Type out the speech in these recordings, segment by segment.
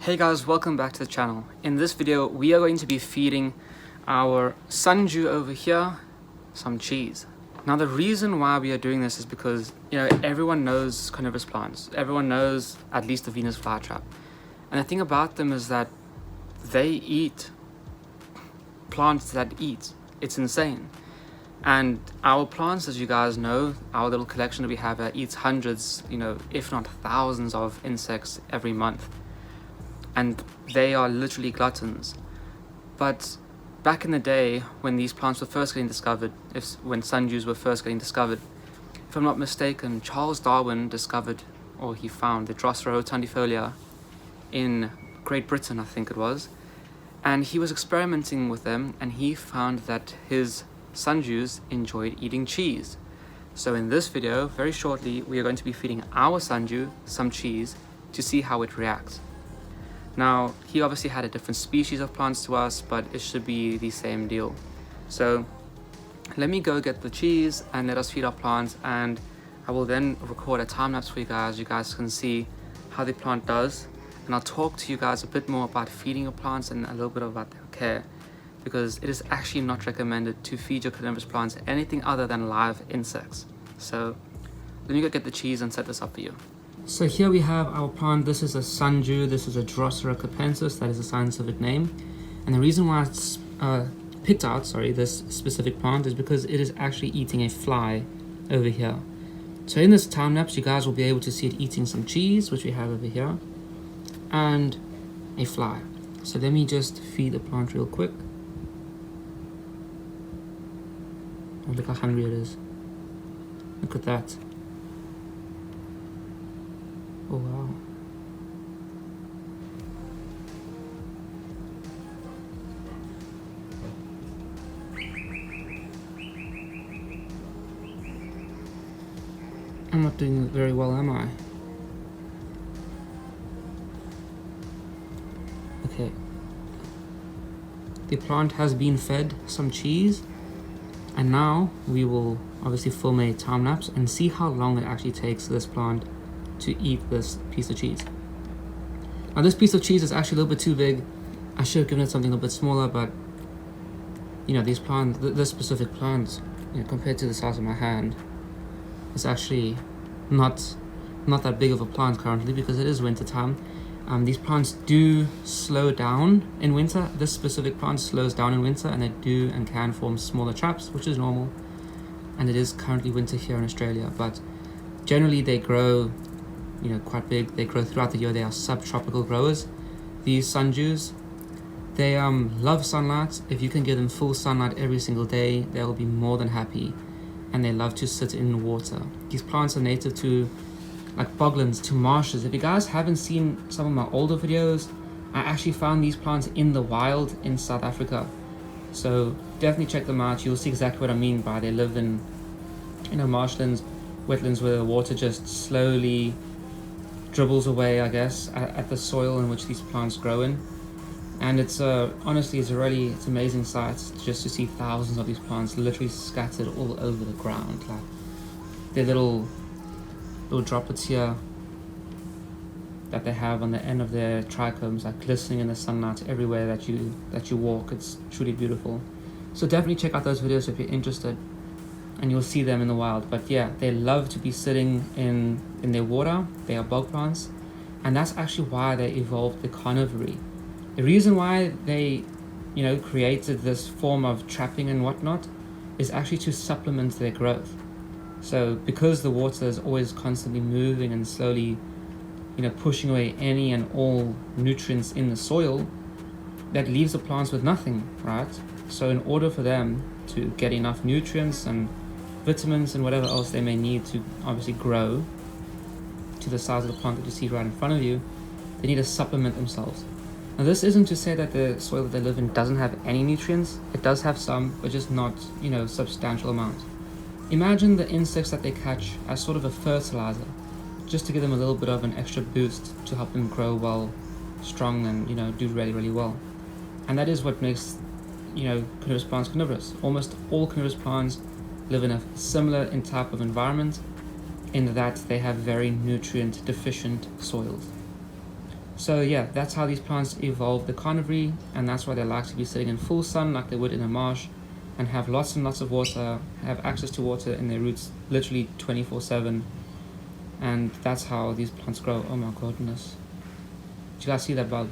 Hey guys, welcome back to the channel. In this video, we are going to be feeding our sundew over here some cheese. Now the reason why we are doing this is because, everyone knows carnivorous plants. Everyone knows at least the Venus flytrap. And the thing about them is that they eat plants that eat. It's insane. And our plants, as you guys know, our little collection that we have eats hundreds, if not thousands of insects every month. And they are literally gluttons. But back in the day, when these plants were first getting discovered, when sundews were first getting discovered, if I'm not mistaken, Charles Darwin discovered, or he found, the drosera rotundifolia in Great Britain, I think it was, and he was experimenting with them, and he found that his sundews enjoyed eating cheese. So in this video, very shortly, we are going to be feeding our sundew some cheese to see how it reacts. Now, he obviously had a different species of plants to us, but it should be the same deal. So let me go get the cheese and let us feed our plants, and I will then record a time lapse for you guys. You guys can see how the plant does, and I'll talk to you guys a bit more about feeding your plants and a little bit about their care, because it is actually not recommended to feed your carnivorous plants anything other than live insects. So let me go get the cheese and set this up for you. So here we have our plant. This is a sundew. This is a drosera capensis. That is the scientific name. And the reason why it's picked out, this specific plant is because it is actually eating a fly over here. So in this time lapse, you guys will be able to see it eating some cheese, which we have over here, and a fly. So let me just feed the plant real quick. Oh, look how hungry it is. Look at that. Oh wow. I'm not doing very well, am I? Okay. The plant has been fed some cheese, and now we will obviously film a time lapse and see how long it actually takes this plant to eat this piece of cheese. Now this piece of cheese is actually a little bit too big. I should have given it something a little bit smaller, but these plants, this specific plant, compared to the size of my hand, is actually not that big of a plant currently because it is winter time. These plants do slow down in winter. This specific plant slows down in winter, and they do and can form smaller traps, which is normal. And it is currently winter here in Australia, but generally they grow quite big. They grow throughout the year. They are subtropical growers. These sundews, they love sunlight. If you can give them full sunlight every single day, they will be more than happy, and they love to sit in water. These plants are native to boglands, to marshes. If you guys haven't seen some of my older videos, I actually found these plants in the wild in South Africa. So definitely check them out. You'll see exactly what I mean by they live in marshlands, wetlands where the water just slowly dribbles away, I guess, at the soil in which these plants grow in. And it's honestly, it's amazing sight just to see thousands of these plants literally scattered all over the ground. Like they're little droplets here that they have on the end of their trichomes, glistening in the sunlight everywhere that you walk. It's truly beautiful. So definitely check out those videos if you're interested, and you'll see them in the wild. But yeah, they love to be sitting in their water. They are bog plants, and that's actually why they evolved the carnivory. The reason why they created this form of trapping and whatnot is actually to supplement their growth. So because the water is always constantly moving and slowly pushing away any and all nutrients in the soil, that leaves the plants with nothing, right? So in order for them to get enough nutrients and vitamins and whatever else they may need to obviously grow to the size of the plant that you see right in front of you, they need to supplement themselves. Now this isn't to say that the soil that they live in doesn't have any nutrients. It does have some, but just not substantial amounts. Imagine the insects that they catch as sort of a fertilizer, just to give them a little bit of an extra boost to help them grow well, strong, and do really, really well. And that is what makes carnivorous plants carnivorous. Almost all carnivorous plants live in a similar type of environment, in that they have very nutrient deficient soils. So yeah, that's how these plants evolved the carnivory, and that's why they like to be sitting in full sun like they would in a marsh, and have lots and lots of water, have access to water in their roots literally 24/7, and that's how these plants grow. Oh my goodness. Did you guys see that bug?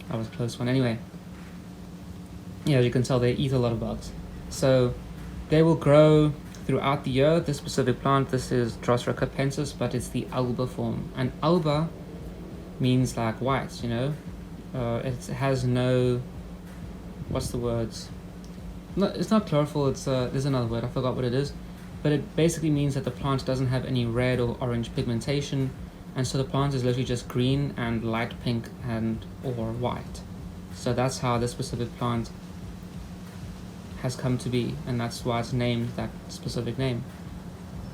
That was a close one. Anyway, yeah, as you can tell, they eat a lot of bugs. So they will grow throughout the year. This specific plant, this is Drosera capensis, but it's the alba form. And alba means like white, you know. It has no, what's the words? No, it's not chlorophyll. It's there's another word. I forgot what it is, but it basically means that the plant doesn't have any red or orange pigmentation, and so the plant is literally just green and light pink and or white. So that's how this specific plant has come to be, and that's why it's named that specific name.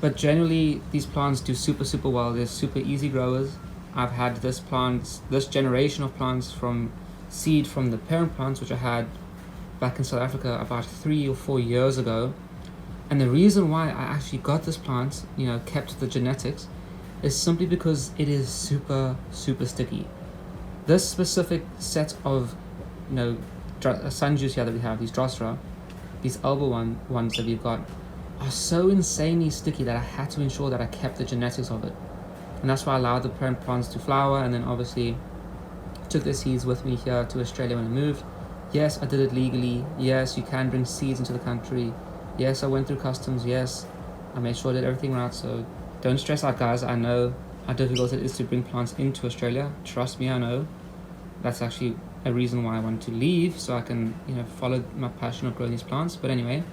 But generally, these plants do super well. They're super easy growers. I've had this generation of plants from seed from the parent plants, which I had back in South Africa about 3 or 4 years ago. And the reason why I actually got this plant, you know, kept the genetics, is simply because it is super sticky. This specific set of, you know, sundews here that we have, these drosera, these alba ones that we've got, are so insanely sticky that I had to ensure that I kept the genetics of it. And that's why I allowed the parent plants to flower, and then obviously took the seeds with me here to Australia when I moved. Yes, I did it legally. Yes, you can bring seeds into the country. Yes, I went through customs. Yes, I made sure I did everything right. So don't stress out, guys. I know how difficult it is to bring plants into Australia. Trust me, I know. That's actually a reason why I want to leave, so I can, you know, follow my passion of growing these plants. But anyway,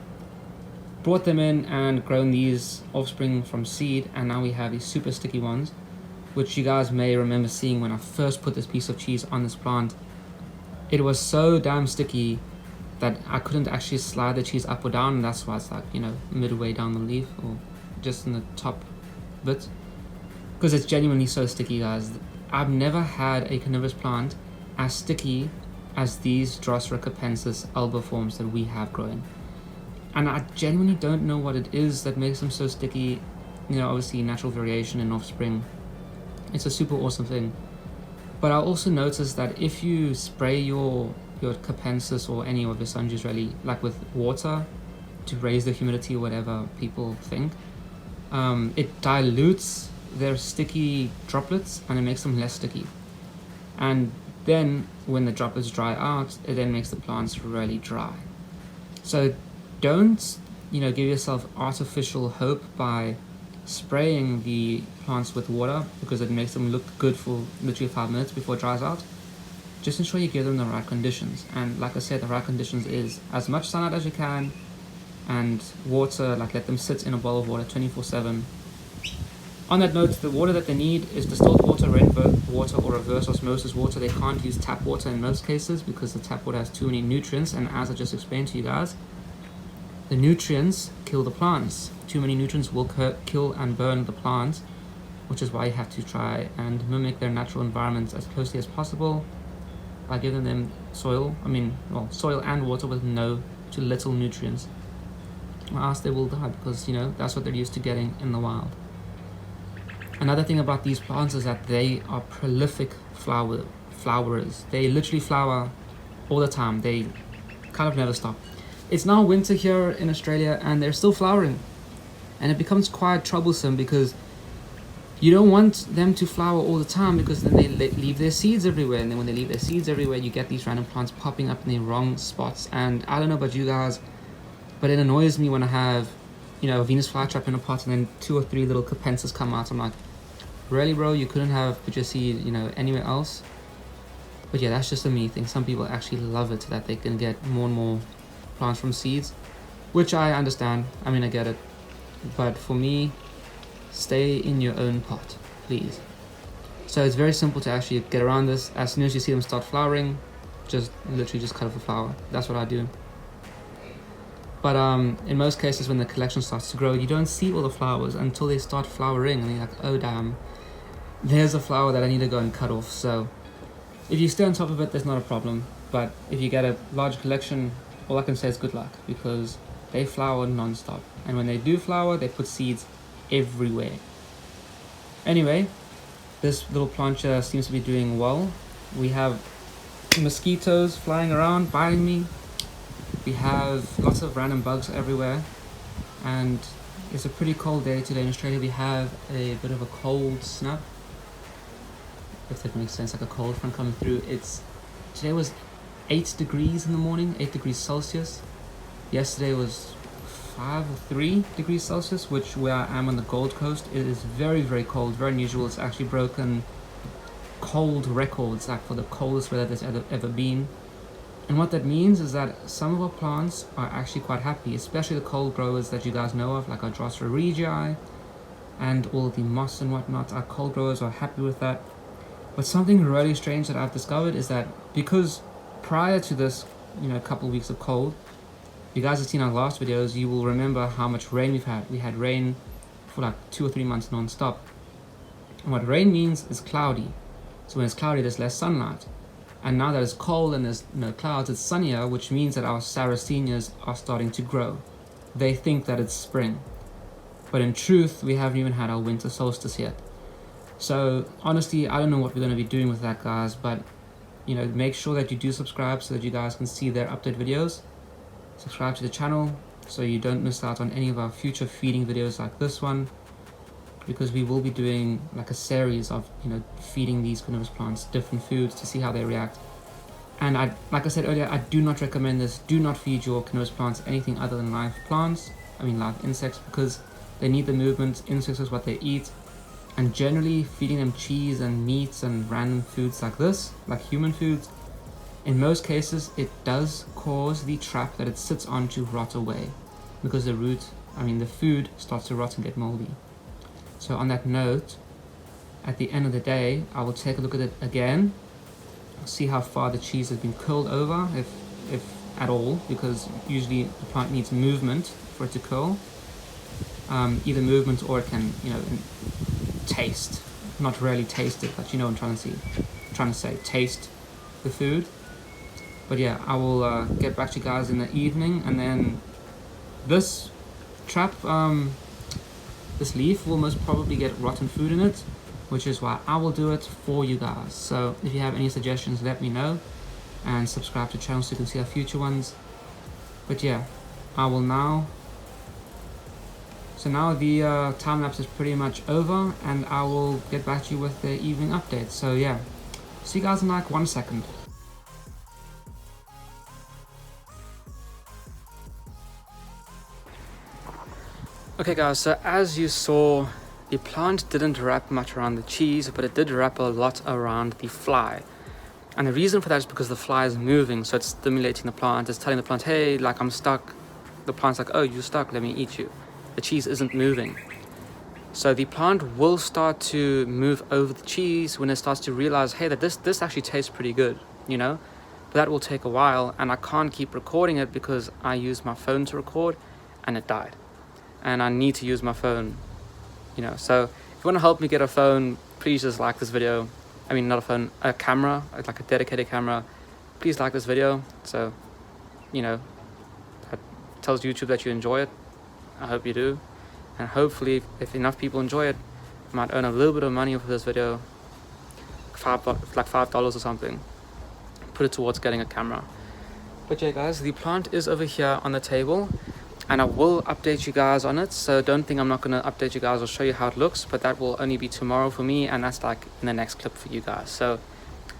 brought them in and grown these offspring from seed, and now we have these super sticky ones, which you guys may remember seeing when I first put this piece of cheese on this plant. It was so damn sticky that I couldn't actually slide the cheese up or down, and that's why it's like, you know, midway down the leaf or just in the top bit, because it's genuinely so sticky, guys. I've never had a carnivorous plant as sticky as these Drosera capensis alba forms that we have growing. And I genuinely don't know what it is that makes them so sticky. You know, obviously natural variation in offspring. It's a super awesome thing. But I also noticed that if you spray your capensis or any of your sundews really, like with water to raise the humidity or whatever people think, it dilutes their sticky droplets and it makes them less sticky. And then when the droplets dry out, it then makes the plants really dry. So don't, you know, give yourself artificial hope by spraying the plants with water, because it makes them look good for literally 5 minutes before it dries out. Just ensure you give them the right conditions, and like I said, the right conditions is as much sunlight as you can, and water, like let them sit in a bowl of water 24/7. On that note, the water that they need is distilled water, rainbow water, or reverse osmosis water. They can't use tap water in most cases because the tap water has too many nutrients, and as I just explained to you guys, the nutrients kill the plants. Too many nutrients will kill and burn the plants, which is why you have to try and mimic their natural environments as closely as possible by giving them soil and water with no to little nutrients, or else they will die, because, you know, that's what they're used to getting in the wild. Another thing about these plants is that they are prolific flowerers. They literally flower all the time. They kind of never stop. It's now winter here in Australia and they're still flowering, and it becomes quite troublesome because you don't want them to flower all the time, because then they leave their seeds everywhere, and then when they leave their seeds everywhere, you get these random plants popping up in the wrong spots. And I don't know about you guys, but it annoys me when I have, you know, a Venus flytrap in a pot and then 2 or 3 little capensis come out. I'm like, really, bro? You couldn't have put your seed, you know, anywhere else? But yeah, that's just a me thing. Some people actually love it that they can get more and more plants from seeds, which I understand. I mean, I get it. But for me, stay in your own pot, please. So it's very simple to actually get around this. As soon as you see them start flowering, just literally just cut off a flower. That's what I do. But in most cases, when the collection starts to grow, you don't see all the flowers until they start flowering, and you're like, oh damn, there's a flower that I need to go and cut off. So if you stay on top of it, there's not a problem. But if you get a large collection, all I can say is good luck, because they flower non-stop. And when they do flower, they put seeds everywhere. Anyway, This little plancha seems to be doing well. We have mosquitoes flying around, biting me. We have lots of random bugs everywhere. And it's a pretty cold day today in Australia. We have a bit of a cold snap, if that makes sense, like a cold front coming through. Today was 8 degrees in the morning, 8 degrees Celsius. Yesterday was 5 or 3 degrees Celsius, which where I am on the Gold Coast, it is very, very cold, very unusual. It's actually broken cold records, like for the coldest weather there's ever been. And what that means is that some of our plants are actually quite happy, especially the cold growers that you guys know of, like our drosera regii and all the moss and whatnot. Our cold growers are happy with that. But something really strange that I've discovered is that because prior to this, couple of weeks of cold, you guys have seen our last videos, you will remember how much rain we've had. We had rain for like 2 or 3 months non-stop. And what rain means is cloudy. So when it's cloudy, there's less sunlight. And now that it's cold and there's no clouds, it's sunnier, which means that our sarracenias are starting to grow. They think that it's spring. But in truth, we haven't even had our winter solstice yet. So honestly, I don't know what we're going to be doing with that, guys, but make sure that you do subscribe so that you guys can see their update videos. Subscribe to the channel so you don't miss out on any of our future feeding videos like this one, because we will be doing like a series of feeding these carnivorous plants different foods to see how they react. And like I said earlier, I do not recommend this. Do not feed your carnivorous plants anything other than live insects, because they need the movement. Insects is what they eat, and generally feeding them cheese and meats and random foods like this, like human foods, in most cases it does cause the trap that it sits on to rot away, because the food starts to rot and get moldy. So on that note, at the end of the day, I will take a look at it again, see how far the cheese has been curled over, if at all, because usually the plant needs movement for it to curl. Either movement or it can, taste. Not really taste it, but I'm trying to say taste the food. But yeah, I will get back to you guys in the evening, and then this trap, this leaf will most probably get rotten food in it, which is why I will do it for you guys. So if you have any suggestions, let me know, and subscribe to the channel so you can see our future ones. But yeah, I will now. So now the time lapse is pretty much over, and I will get back to you with the evening update. So yeah, see you guys in like 1 second. Okay guys, so as you saw, the plant didn't wrap much around the cheese, but it did wrap a lot around the fly. And the reason for that is because the fly is moving, so it's stimulating the plant. It's telling the plant, hey, like I'm stuck. The plant's like, oh, you're stuck, let me eat you. The cheese isn't moving. So the plant will start to move over the cheese when it starts to realize, hey, that this actually tastes pretty good, But that will take a while, and I can't keep recording it because I used my phone to record and it died. And I need to use my phone, So if you want to help me get a phone, please just like this video. Not a phone, a camera, like a dedicated camera. Please like this video. So, that tells YouTube that you enjoy it. I hope you do. And hopefully, if enough people enjoy it, I might earn a little bit of money for this video. Like $5 or something. Put it towards getting a camera. But yeah, guys, the plant is over here on the table, and I will update you guys on it. So don't think I'm not going to update you guys or show you how it looks, but that will only be tomorrow for me, and that's like in the next clip for you guys. So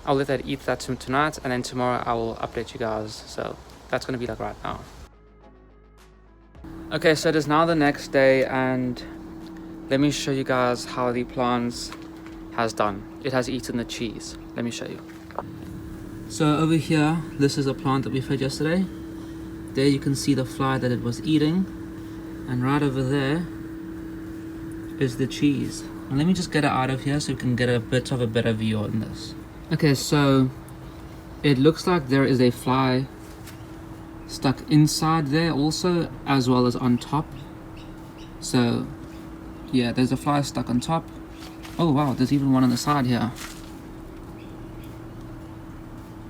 I'll let that eat that tonight, and then tomorrow I will update you guys. So that's going to be like right now. Okay, so it is now the next day, and let me show you guys how the plant has done. It has eaten the cheese. Let me show you. So over here, this is a plant that we fed yesterday. There you can see the fly that it was eating, and right over there is the cheese. And let me just get it out of here so we can get a bit of a better view on this. Okay, so it looks like there is a fly stuck inside there also, as well as on top. So yeah, there's a fly stuck on top. Oh wow, there's even one on the side here.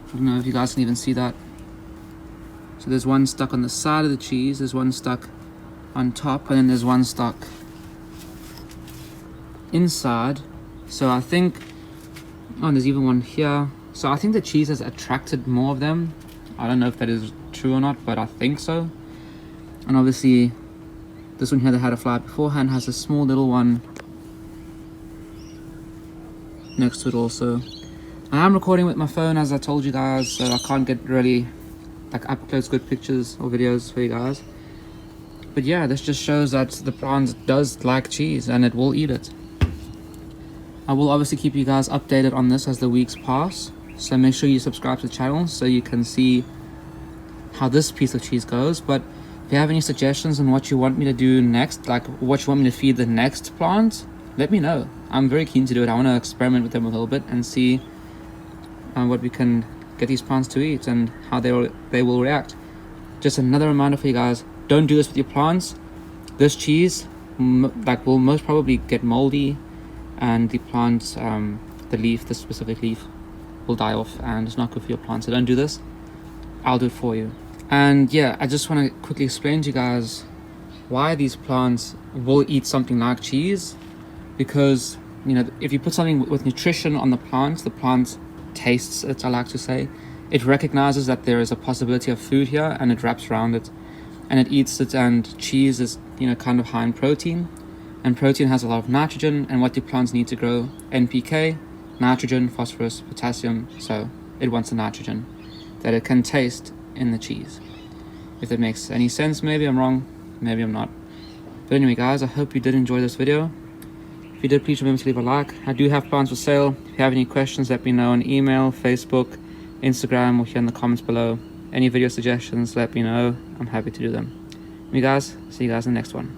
I don't know if you guys can even see that. So there's one stuck on the side of the cheese, there's one stuck on top, and then there's one stuck inside. So I think, oh, there's even one here. So I think the cheese has attracted more of them. I don't know if that is true or not, but I think so. And obviously this one here that had a flower beforehand has a small little one next to it also. I am recording with my phone, as I told you guys, so I can't get really like up close good pictures or videos for you guys. But yeah, this just shows that the plant does like cheese and it will eat it. I will obviously keep you guys updated on this as the weeks pass, so make sure you subscribe to the channel so you can see how this piece of cheese goes. But if you have any suggestions on what you want me to do next, like what you want me to feed the next plant, let me know. I'm very keen to do it. I want to experiment with them a little bit and see what we can get these plants to eat and how they will react. Just another reminder for you guys, don't do this with your plants. This cheese will most probably get moldy, and the plant, the leaf, this specific leaf, will die off, and it's not good for your plant. So don't do this. I'll do it for you. And yeah, I just want to quickly explain to you guys why these plants will eat something like cheese. Because, you know, if you put something with nutrition on the plant tastes it, I like to say. It recognizes that there is a possibility of food here, and it wraps around it and it eats it. And cheese is, you know, kind of high in protein, and protein has a lot of nitrogen, and what do plants need to grow? NPK, nitrogen, phosphorus, potassium. So it wants the nitrogen that it can taste in the cheese. If that makes any sense. Maybe I'm wrong, maybe I'm not. But anyway guys, I hope you did enjoy this video. If you did, please remember to leave a like. I do have plants for sale. If you have any questions, let me know on email, Facebook, Instagram, or here in the comments below. Any video suggestions, let me know. I'm happy to do them. You guys, see you guys in the next one.